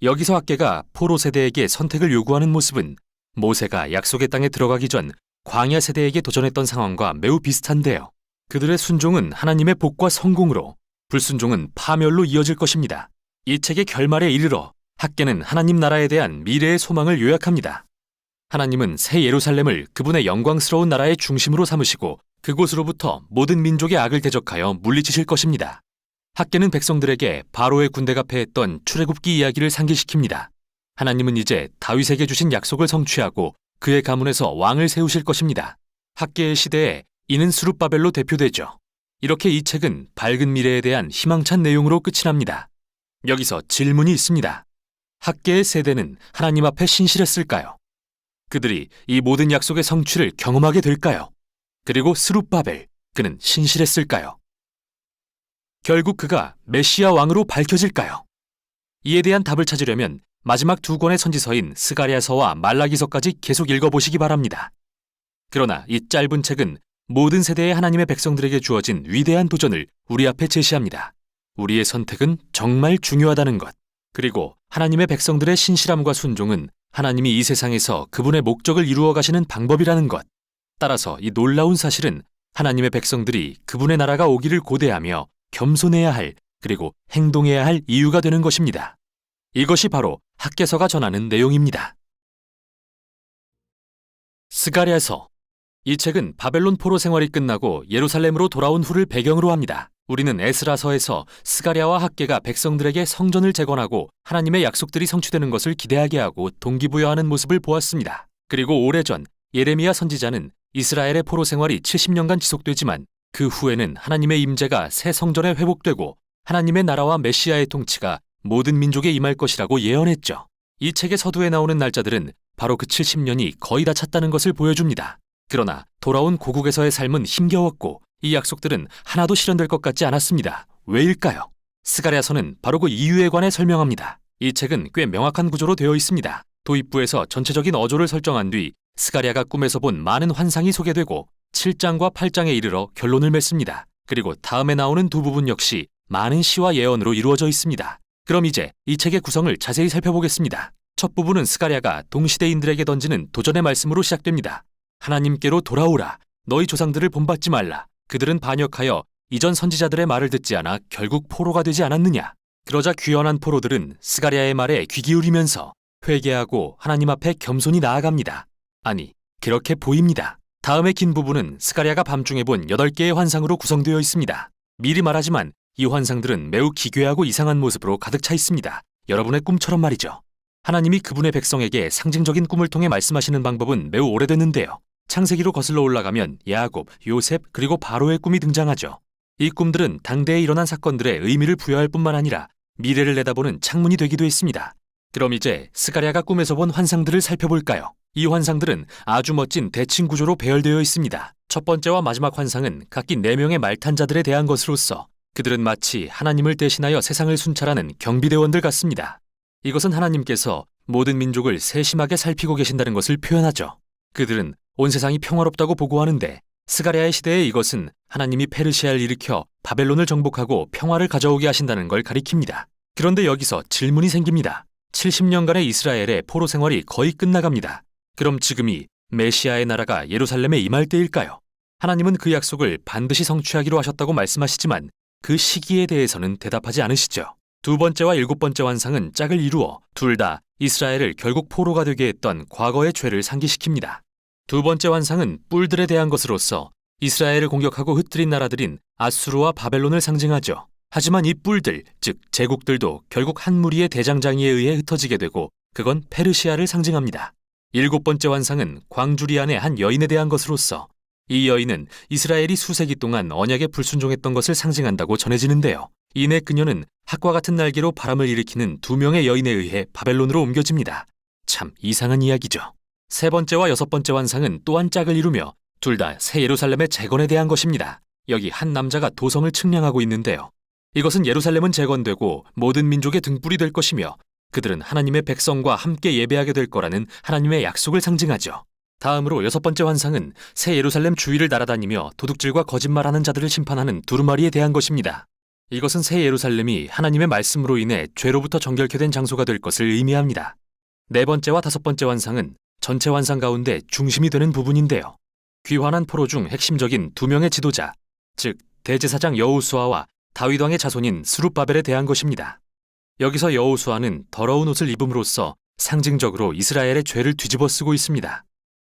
여기서 학계가 포로 세대에게 선택을 요구하는 모습은 모세가 약속의 땅에 들어가기 전 광야 세대에게 도전했던 상황과 매우 비슷한데요. 그들의 순종은 하나님의 복과 성공으로, 불순종은 파멸로 이어질 것입니다. 이 책의 결말에 이르러 학계는 하나님 나라에 대한 미래의 소망을 요약합니다. 하나님은 새 예루살렘을 그분의 영광스러운 나라의 중심으로 삼으시고 그곳으로부터 모든 민족의 악을 대적하여 물리치실 것입니다. 학계는 백성들에게 바로의 군대가 패했던 출애굽기 이야기를 상기시킵니다. 하나님은 이제 다윗에게 주신 약속을 성취하고 그의 가문에서 왕을 세우실 것입니다. 학계의 시대에 이는 스룹바벨로 대표되죠. 이렇게 이 책은 밝은 미래에 대한 희망찬 내용으로 끝이 납니다. 여기서 질문이 있습니다. 학계의 세대는 하나님 앞에 신실했을까요? 그들이 이 모든 약속의 성취를 경험하게 될까요? 그리고 스룹바벨, 그는 신실했을까요? 결국 그가 메시아 왕으로 밝혀질까요? 이에 대한 답을 찾으려면 마지막 2권의 선지서인 스가랴서와 말라기서까지 계속 읽어보시기 바랍니다. 그러나 이 짧은 책은 모든 세대의 하나님의 백성들에게 주어진 위대한 도전을 우리 앞에 제시합니다. 우리의 선택은 정말 중요하다는 것, 그리고 하나님의 백성들의 신실함과 순종은 하나님이 이 세상에서 그분의 목적을 이루어 가시는 방법이라는 것. 따라서 이 놀라운 사실은 하나님의 백성들이 그분의 나라가 오기를 고대하며 겸손해야 할, 그리고 행동해야 할 이유가 되는 것입니다. 이것이 바로 학계서가 전하는 내용입니다. 스가랴서. 이 책은 바벨론 포로 생활이 끝나고 예루살렘으로 돌아온 후를 배경으로 합니다. 우리는 에스라서에서 스가랴와 학계가 백성들에게 성전을 재건하고 하나님의 약속들이 성취되는 것을 기대하게 하고 동기부여하는 모습을 보았습니다. 그리고 오래전 예레미야 선지자는 이스라엘의 포로 생활이 70년간 지속되지만 그 후에는 하나님의 임재가 새 성전에 회복되고 하나님의 나라와 메시아의 통치가 모든 민족에 임할 것이라고 예언했죠. 이 책의 서두에 나오는 날짜들은 바로 그 70년이 거의 다 찼다는 것을 보여줍니다. 그러나 돌아온 고국에서의 삶은 힘겨웠고 이 약속들은 하나도 실현될 것 같지 않았습니다. 왜일까요? 스가랴서는 바로 그 이유에 관해 설명합니다. 이 책은 꽤 명확한 구조로 되어 있습니다. 도입부에서 전체적인 어조를 설정한 뒤 스가랴가 꿈에서 본 많은 환상이 소개되고 7장과 8장에 이르러 결론을 맺습니다. 그리고 다음에 나오는 두 부분 역시 많은 시와 예언으로 이루어져 있습니다. 그럼 이제 이 책의 구성을 자세히 살펴보겠습니다. 첫 부분은 스가랴가 동시대인들에게 던지는 도전의 말씀으로 시작됩니다. 하나님께로 돌아오라. 너희 조상들을 본받지 말라. 그들은 반역하여 이전 선지자들의 말을 듣지 않아 결국 포로가 되지 않았느냐. 그러자 귀현한 포로들은 스가랴의 말에 귀 기울이면서 회개하고 하나님 앞에 겸손히 나아갑니다. 아니, 그렇게 보입니다. 다음의 긴 부분은 스가랴가 밤중에 본 8개의 환상으로 구성되어 있습니다. 미리 말하지만 이 환상들은 매우 기괴하고 이상한 모습으로 가득 차 있습니다. 여러분의 꿈처럼 말이죠. 하나님이 그분의 백성에게 상징적인 꿈을 통해 말씀하시는 방법은 매우 오래됐는데요. 창세기로 거슬러 올라가면 야곱, 요셉, 그리고 바로의 꿈이 등장하죠. 이 꿈들은 당대에 일어난 사건들의 의미를 부여할 뿐만 아니라 미래를 내다보는 창문이 되기도 했습니다. 그럼 이제 스가랴가 꿈에서 본 환상들을 살펴볼까요? 이 환상들은 아주 멋진 대칭 구조로 배열되어 있습니다. 첫 번째와 마지막 환상은 각기 4명의 말탄자들에 대한 것으로서 그들은 마치 하나님을 대신하여 세상을 순찰하는 경비대원들 같습니다. 이것은 하나님께서 모든 민족을 세심하게 살피고 계신다는 것을 표현하죠. 그들은 온 세상이 평화롭다고 보고하는데 스가랴의 시대에 이것은 하나님이 페르시아를 일으켜 바벨론을 정복하고 평화를 가져오게 하신다는 걸 가리킵니다. 그런데 여기서 질문이 생깁니다. 70년간의 이스라엘의 포로 생활이 거의 끝나갑니다. 그럼 지금이 메시아의 나라가 예루살렘에 임할 때일까요? 하나님은 그 약속을 반드시 성취하기로 하셨다고 말씀하시지만 그 시기에 대해서는 대답하지 않으시죠. 두 번째와 7번째 환상은 짝을 이루어 둘 다 이스라엘을 결국 포로가 되게 했던 과거의 죄를 상기시킵니다. 두 번째 환상은 뿔들에 대한 것으로서 이스라엘을 공격하고 흩뜨린 나라들인 아수르와 바벨론을 상징하죠. 하지만 이 뿔들, 즉 제국들도 결국 한 무리의 대장장이에 의해 흩어지게 되고 그건 페르시아를 상징합니다. 7번째 환상은 광주리 안의 한 여인에 대한 것으로서 이 여인은 이스라엘이 수세기 동안 언약에 불순종했던 것을 상징한다고 전해지는데요. 이내 그녀는 학과 같은 날개로 바람을 일으키는 2명의 여인에 의해 바벨론으로 옮겨집니다. 참 이상한 이야기죠. 세 번째와 6번째 환상은 또한 짝을 이루며 둘 다 새 예루살렘의 재건에 대한 것입니다. 여기 한 남자가 도성을 측량하고 있는데요. 이것은 예루살렘은 재건되고 모든 민족의 등불이 될 것이며 그들은 하나님의 백성과 함께 예배하게 될 거라는 하나님의 약속을 상징하죠. 다음으로 6번째 환상은 새 예루살렘 주위를 날아다니며 도둑질과 거짓말하는 자들을 심판하는 두루마리에 대한 것입니다. 이것은 새 예루살렘이 하나님의 말씀으로 인해 죄로부터 정결케 된 장소가 될 것을 의미합니다. 네 번째와 5번째 환상은 전체 환상 가운데 중심이 되는 부분인데요. 귀환한 포로 중 핵심적인 2명의 지도자, 즉 대제사장 여호수아와 다윗 왕의 자손인 스룹바벨에 대한 것입니다. 여기서 여호수아는 더러운 옷을 입음으로써 상징적으로 이스라엘의 죄를 뒤집어 쓰고 있습니다.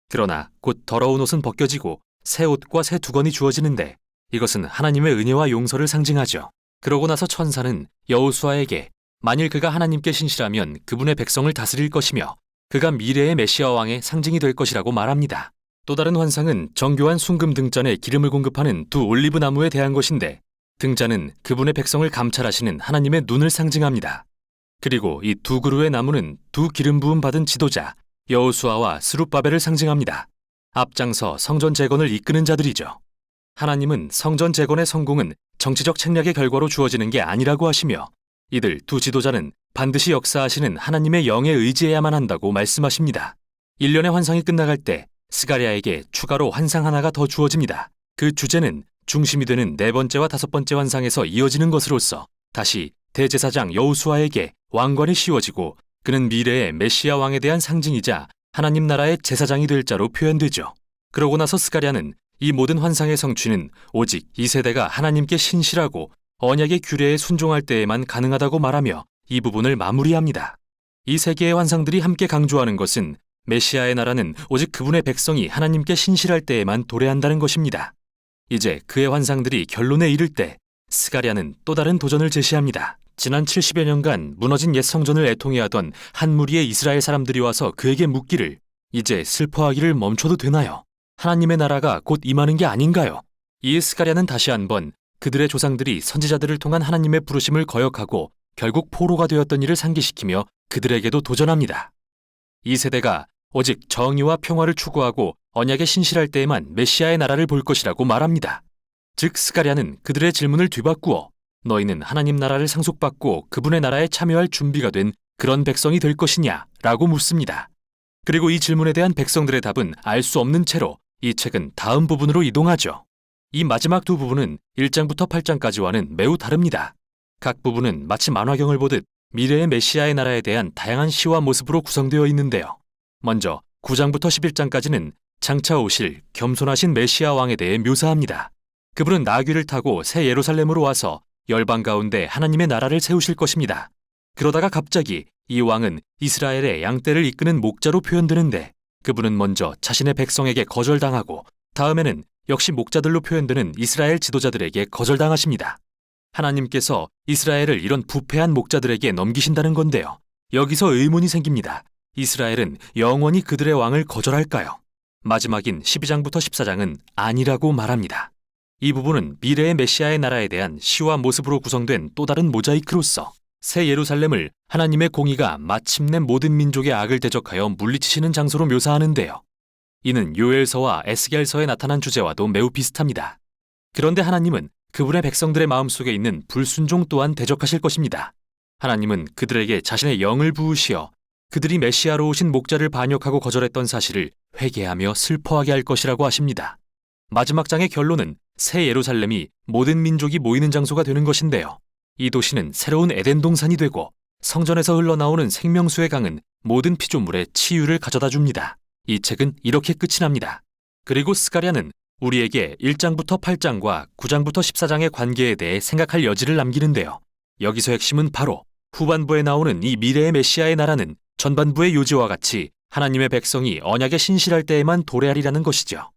그러나 곧 더러운 옷은 벗겨지고 새 옷과 새 두건이 주어지는데 이것은 하나님의 은혜와 용서를 상징하죠. 그러고 나서 천사는 여호수아에게 만일 그가 하나님께 신실하면 그분의 백성을 다스릴 것이며 그가 미래의 메시아 왕의 상징이 될 것이라고 말합니다. 또 다른 환상은 정교한 순금 등잔에 기름을 공급하는 두 올리브 나무에 대한 것인데 등잔은 그분의 백성을 감찰하시는 하나님의 눈을 상징합니다. 그리고 이 두 그루의 나무는 두 기름 부음 받은 지도자 여호수아와 스룹바벨을 상징합니다. 앞장서 성전 재건을 이끄는 자들이죠. 하나님은 성전 재건의 성공은 정치적 책략의 결과로 주어지는 게 아니라고 하시며 이들 두 지도자는 반드시 역사하시는 하나님의 영에 의지해야만 한다고 말씀하십니다. 1년의 환상이 끝나갈 때 스가랴에게 추가로 환상 하나가 더 주어집니다. 그 주제는 중심이 되는 4번째와 5번째 환상에서 이어지는 것으로서 다시 대제사장 여호수아에게 왕관이 씌워지고 그는 미래의 메시아 왕에 대한 상징이자 하나님 나라의 제사장이 될 자로 표현되죠. 그러고 나서 스가랴는 이 모든 환상의 성취는 오직 이 세대가 하나님께 신실하고 언약의 규례에 순종할 때에만 가능하다고 말하며 이 부분을 마무리합니다. 이 세 개의 환상들이 함께 강조하는 것은 메시아의 나라는 오직 그분의 백성이 하나님께 신실할 때에만 도래한다는 것입니다. 이제 그의 환상들이 결론에 이를 때 스가랴는 또 다른 도전을 제시합니다. 지난 70여 년간 무너진 옛 성전을 애통해하던 한 무리의 이스라엘 사람들이 와서 그에게 묻기를 이제 슬퍼하기를 멈춰도 되나요? 하나님의 나라가 곧 임하는 게 아닌가요? 이에 스가랴는 다시 한번 그들의 조상들이 선지자들을 통한 하나님의 부르심을 거역하고 결국 포로가 되었던 일을 상기시키며 그들에게도 도전합니다. 이 세대가 오직 정의와 평화를 추구하고 언약에 신실할 때에만 메시아의 나라를 볼 것이라고 말합니다. 즉 스가랴는 그들의 질문을 뒤바꾸어 너희는 하나님 나라를 상속받고 그분의 나라에 참여할 준비가 된 그런 백성이 될 것이냐? 라고 묻습니다. 그리고 이 질문에 대한 백성들의 답은 알 수 없는 채로 이 책은 다음 부분으로 이동하죠. 이 마지막 두 부분은 1장부터 8장까지와는 매우 다릅니다. 각 부분은 마치 만화경을 보듯 미래의 메시아의 나라에 대한 다양한 시와 모습으로 구성되어 있는데요. 먼저 9장부터 11장까지는 장차 오실 겸손하신 메시아 왕에 대해 묘사합니다. 그분은 나귀를 타고 새 예루살렘으로 와서 열방 가운데 하나님의 나라를 세우실 것입니다. 그러다가 갑자기 이 왕은 이스라엘의 양떼를 이끄는 목자로 표현되는데 그분은 먼저 자신의 백성에게 거절당하고 다음에는 역시 목자들로 표현되는 이스라엘 지도자들에게 거절당하십니다. 하나님께서 이스라엘을 이런 부패한 목자들에게 넘기신다는 건데요. 여기서 의문이 생깁니다. 이스라엘은 영원히 그들의 왕을 거절할까요? 마지막인 12장부터 14장은 아니라고 말합니다. 이 부분은 미래의 메시아의 나라에 대한 시와 모습으로 구성된 또 다른 모자이크로서 새 예루살렘을 하나님의 공의가 마침내 모든 민족의 악을 대적하여 물리치시는 장소로 묘사하는데요. 이는 요엘서와 에스겔서에 나타난 주제와도 매우 비슷합니다. 그런데 하나님은 그분의 백성들의 마음속에 있는 불순종 또한 대적하실 것입니다. 하나님은 그들에게 자신의 영을 부으시어 그들이 메시아로 오신 목자를 반역하고 거절했던 사실을 회개하며 슬퍼하게 할 것이라고 하십니다. 마지막 장의 결론은 새 예루살렘이 모든 민족이 모이는 장소가 되는 것인데요. 이 도시는 새로운 에덴 동산이 되고 성전에서 흘러나오는 생명수의 강은 모든 피조물에 치유를 가져다 줍니다. 이 책은 이렇게 끝이 납니다. 그리고 스가랴는 우리에게 1장부터 8장과 9장부터 14장의 관계에 대해 생각할 여지를 남기는데요. 여기서 핵심은 바로 후반부에 나오는 이 미래의 메시아의 나라는 전반부의 요지와 같이 하나님의 백성이 언약에 신실할 때에만 도래하리라는 것이죠.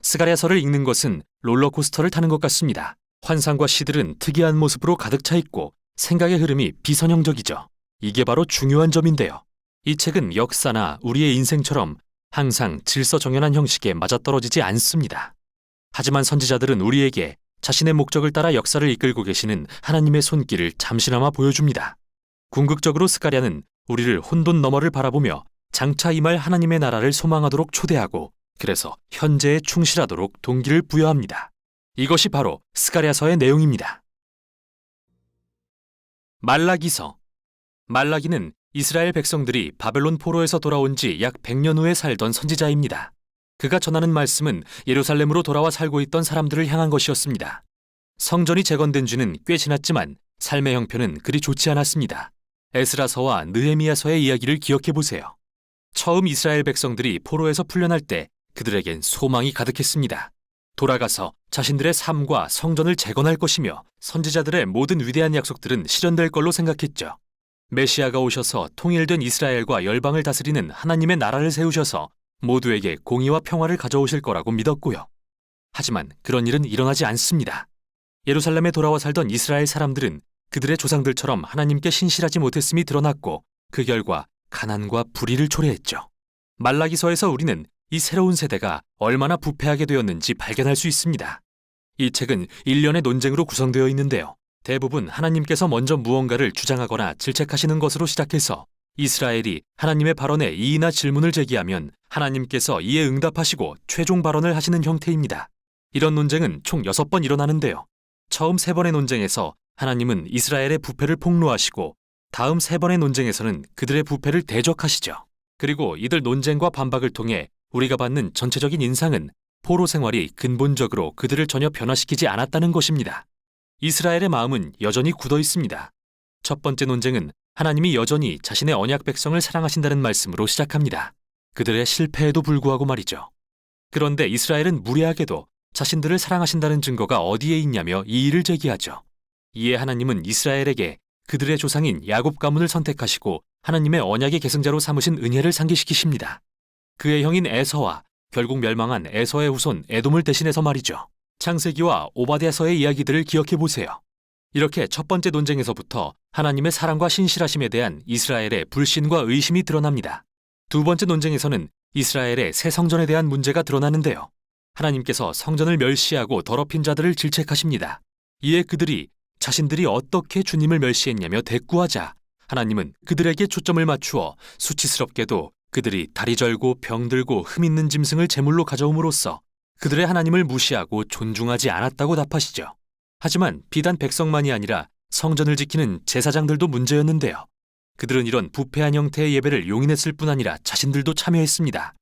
스가랴서를 읽는 것은 롤러코스터를 타는 것 같습니다. 환상과 시들은 특이한 모습으로 가득 차 있고 생각의 흐름이 비선형적이죠. 이게 바로 중요한 점인데요. 이 책은 역사나 우리의 인생처럼 항상 질서정연한 형식에 맞아떨어지지 않습니다. 하지만 선지자들은 우리에게 자신의 목적을 따라 역사를 이끌고 계시는 하나님의 손길을 잠시나마 보여줍니다. 궁극적으로 스가랴는 우리를 혼돈 너머를 바라보며 장차 임할 하나님의 나라를 소망하도록 초대하고 그래서 현재에 충실하도록 동기를 부여합니다. 이것이 바로 스가랴서의 내용입니다. 말라기서. 말라기는 이스라엘 백성들이 바벨론 포로에서 돌아온 지 약 100년 후에 살던 선지자입니다. 그가 전하는 말씀은 예루살렘으로 돌아와 살고 있던 사람들을 향한 것이었습니다. 성전이 재건된 지는 꽤 지났지만 삶의 형편은 그리 좋지 않았습니다. 에스라서와 느헤미야서의 이야기를 기억해 보세요. 처음 이스라엘 백성들이 포로에서 풀려날 때 그들에겐 소망이 가득했습니다. 돌아가서 자신들의 삶과 성전을 재건할 것이며 선지자들의 모든 위대한 약속들은 실현될 걸로 생각했죠. 메시아가 오셔서 통일된 이스라엘과 열방을 다스리는 하나님의 나라를 세우셔서 모두에게 공의와 평화를 가져오실 거라고 믿었고요. 하지만 그런 일은 일어나지 않습니다. 예루살렘에 돌아와 살던 이스라엘 사람들은 그들의 조상들처럼 하나님께 신실하지 못했음이 드러났고 그 결과 가난과 불의를 초래했죠. 말라기서에서 우리는 이 새로운 세대가 얼마나 부패하게 되었는지 발견할 수 있습니다. 이 책은 일련의 논쟁으로 구성되어 있는데요. 대부분 하나님께서 먼저 무언가를 주장하거나 질책하시는 것으로 시작해서 이스라엘이 하나님의 발언에 이의나 질문을 제기하면 하나님께서 이에 응답하시고 최종 발언을 하시는 형태입니다. 이런 논쟁은 총 6번 일어나는데요. 처음 3번의 논쟁에서 하나님은 이스라엘의 부패를 폭로하시고 다음 3번의 논쟁에서는 그들의 부패를 대적하시죠. 그리고 이들 논쟁과 반박을 통해 우리가 받는 전체적인 인상은 포로 생활이 근본적으로 그들을 전혀 변화시키지 않았다는 것입니다. 이스라엘의 마음은 여전히 굳어 있습니다. 첫 번째 논쟁은 하나님이 여전히 자신의 언약 백성을 사랑하신다는 말씀으로 시작합니다. 그들의 실패에도 불구하고 말이죠. 그런데 이스라엘은 무례하게도 자신들을 사랑하신다는 증거가 어디에 있냐며 이의를 제기하죠. 이에 하나님은 이스라엘에게 그들의 조상인 야곱 가문을 선택하시고 하나님의 언약의 계승자로 삼으신 은혜를 상기시키십니다. 그의 형인 에서와 결국 멸망한 에서의 후손 에돔을 대신해서 말이죠. 창세기와 오바댜서의 이야기들을 기억해 보세요. 이렇게 첫 번째 논쟁에서부터 하나님의 사랑과 신실하심에 대한 이스라엘의 불신과 의심이 드러납니다. 두 번째 논쟁에서는 이스라엘의 새 성전에 대한 문제가 드러나는데요. 하나님께서 성전을 멸시하고 더럽힌 자들을 질책하십니다. 이에 그들이 자신들이 어떻게 주님을 멸시했냐며 대꾸하자 하나님은 그들에게 초점을 맞추어 수치스럽게도 그들이 다리 절고 병들고 흠 있는 짐승을 제물로 가져옴으로써 그들의 하나님을 무시하고 존중하지 않았다고 답하시죠. 하지만 비단 백성만이 아니라 성전을 지키는 제사장들도 문제였는데요. 그들은 이런 부패한 형태의 예배를 용인했을 뿐 아니라 자신들도 참여했습니다.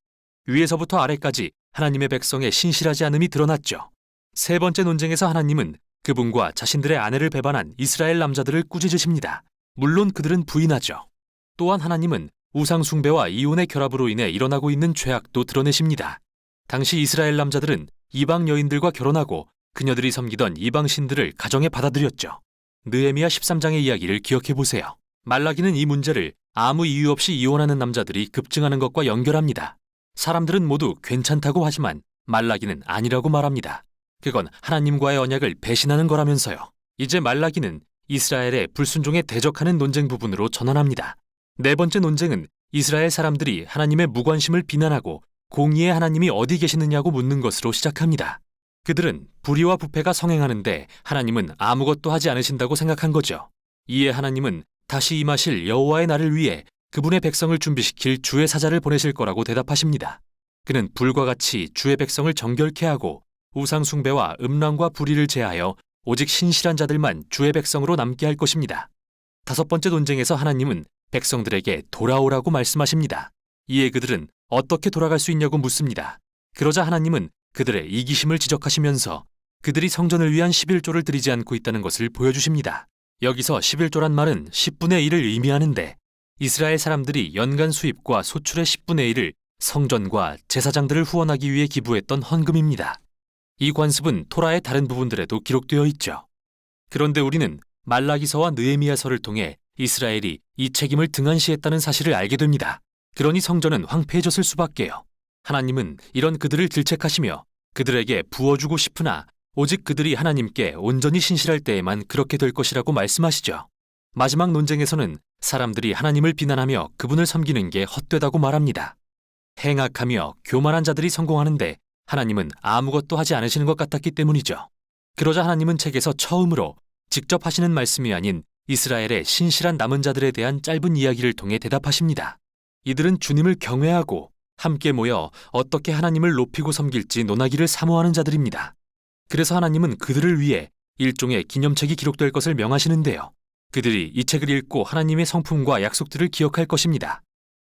위에서부터 아래까지 하나님의 백성의 신실하지 않음이 드러났죠. 세 번째 논쟁에서 하나님은 그분과 자신들의 아내를 배반한 이스라엘 남자들을 꾸짖으십니다. 물론 그들은 부인하죠. 또한 하나님은 우상 숭배와 이혼의 결합으로 인해 일어나고 있는 죄악도 드러내십니다. 당시 이스라엘 남자들은 이방 여인들과 결혼하고 그녀들이 섬기던 이방 신들을 가정에 받아들였죠. 느헤미야 13장의 이야기를 기억해 보세요. 말라기는 이 문제를 아무 이유 없이 이혼하는 남자들이 급증하는 것과 연결합니다. 사람들은 모두 괜찮다고 하지만 말라기는 아니라고 말합니다. 그건 하나님과의 언약을 배신하는 거라면서요. 이제 말라기는 이스라엘의 불순종에 대적하는 논쟁 부분으로 전환합니다. 네 번째 논쟁은 이스라엘 사람들이 하나님의 무관심을 비난하고 공의의 하나님이 어디 계시느냐고 묻는 것으로 시작합니다. 그들은 불의와 부패가 성행하는데 하나님은 아무것도 하지 않으신다고 생각한 거죠. 이에 하나님은 다시 임하실 여호와의 날을 위해 그분의 백성을 준비시킬 주의 사자를 보내실 거라고 대답하십니다. 그는 불과 같이 주의 백성을 정결케 하고 우상 숭배와 음란과 불의를 제하여 오직 신실한 자들만 주의 백성으로 남게 할 것입니다. 다섯 번째 논쟁에서 하나님은 백성들에게 돌아오라고 말씀하십니다. 이에 그들은 어떻게 돌아갈 수 있냐고 묻습니다. 그러자 하나님은 그들의 이기심을 지적하시면서 그들이 성전을 위한 11조를 드리지 않고 있다는 것을 보여주십니다. 여기서 11조란 말은 10분의 1을 의미하는데 이스라엘 사람들이 연간 수입과 소출의 10분의 1을 성전과 제사장들을 후원하기 위해 기부했던 헌금입니다. 이 관습은 토라의 다른 부분들에도 기록되어 있죠. 그런데 우리는 말라기서와 느헤미야서를 통해 이스라엘이 이 책임을 등한시했다는 사실을 알게 됩니다. 그러니 성전은 황폐해졌을 수밖에요. 하나님은 이런 그들을 질책하시며 그들에게 부어주고 싶으나 오직 그들이 하나님께 온전히 신실할 때에만 그렇게 될 것이라고 말씀하시죠. 마지막 논쟁에서는 사람들이 하나님을 비난하며 그분을 섬기는 게 헛되다고 말합니다. 행악하며 교만한 자들이 성공하는데 하나님은 아무것도 하지 않으시는 것 같았기 때문이죠. 그러자 하나님은 책에서 처음으로 직접 하시는 말씀이 아닌 이스라엘의 신실한 남은 자들에 대한 짧은 이야기를 통해 대답하십니다. 이들은 주님을 경외하고 함께 모여 어떻게 하나님을 높이고 섬길지 논하기를 사모하는 자들입니다. 그래서 하나님은 그들을 위해 일종의 기념책이 기록될 것을 명하시는데요. 그들이 이 책을 읽고 하나님의 성품과 약속들을 기억할 것입니다.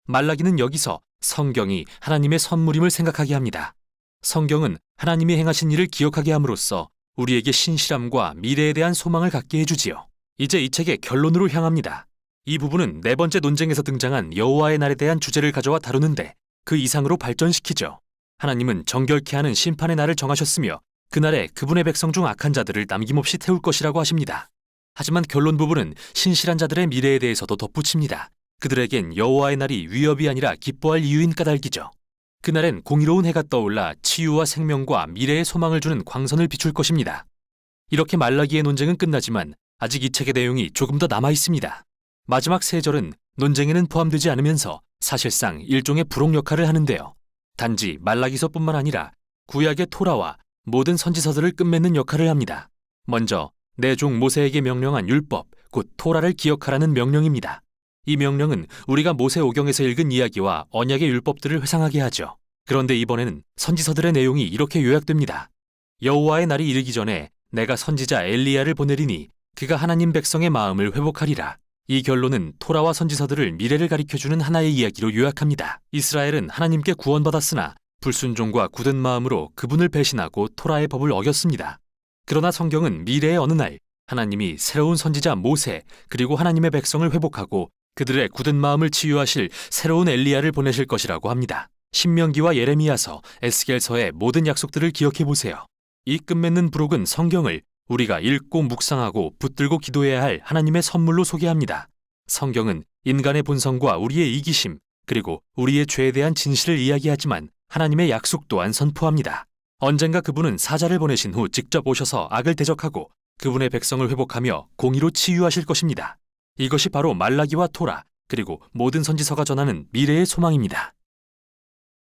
말라기는 여기서 성경이 하나님의 선물임을 생각하게 합니다. 성경은 하나님이 행하신 일을 기억하게 함으로써 우리에게 신실함과 미래에 대한 소망을 갖게 해주지요. 이제 이 책의 결론으로 향합니다. 이 부분은 네 번째 논쟁에서 등장한 여호와의 날에 대한 주제를 가져와 다루는데 그 이상으로 발전시키죠. 하나님은 정결케 하는 심판의 날을 정하셨으며 그날에 그분의 백성 중 악한 자들을 남김없이 태울 것이라고 하십니다. 하지만 결론 부분은 신실한 자들의 미래에 대해서도 덧붙입니다. 그들에겐 여호와의 날이 위협이 아니라 기뻐할 이유인 까닭이죠. 그날엔 공의로운 해가 떠올라 치유와 생명과 미래의 소망을 주는 광선을 비출 것입니다. 이렇게 말라기의 논쟁은 끝나지만 아직 이 책의 내용이 조금 더 남아 있습니다. 마지막 세 절은 논쟁에는 포함되지 않으면서 사실상 일종의 부록 역할을 하는데요. 단지 말라기서뿐만 아니라 구약의 토라와 모든 선지서들을 끝맺는 역할을 합니다. 먼저 내 종 모세에게 명령한 율법, 곧 토라를 기억하라는 명령입니다. 이 명령은 우리가 모세오경에서 읽은 이야기와 언약의 율법들을 회상하게 하죠. 그런데 이번에는 선지서들의 내용이 이렇게 요약됩니다. 여호와의 날이 이르기 전에 내가 선지자 엘리야를 보내리니 그가 하나님 백성의 마음을 회복하리라. 이 결론은 토라와 선지서들을 미래를 가리켜주는 하나의 이야기로 요약합니다. 이스라엘은 하나님께 구원받았으나 불순종과 굳은 마음으로 그분을 배신하고 토라의 법을 어겼습니다. 그러나 성경은 미래의 어느 날 하나님이 새로운 선지자 모세 그리고 하나님의 백성을 회복하고 그들의 굳은 마음을 치유하실 새로운 엘리야를 보내실 것이라고 합니다. 신명기와 예레미야서, 에스겔서의 모든 약속들을 기억해 보세요. 이 끝맺는 부록은 성경을 우리가 읽고 묵상하고 붙들고 기도해야 할 하나님의 선물로 소개합니다. 성경은 인간의 본성과 우리의 이기심 그리고 우리의 죄에 대한 진실을 이야기하지만 하나님의 약속 또한 선포합니다. 언젠가 그분은 사자를 보내신 후 직접 오셔서 악을 대적하고 그분의 백성을 회복하며 공의로 치유하실 것입니다. 이것이 바로 말라기와 토라 그리고 모든 선지서가 전하는 미래의 소망입니다.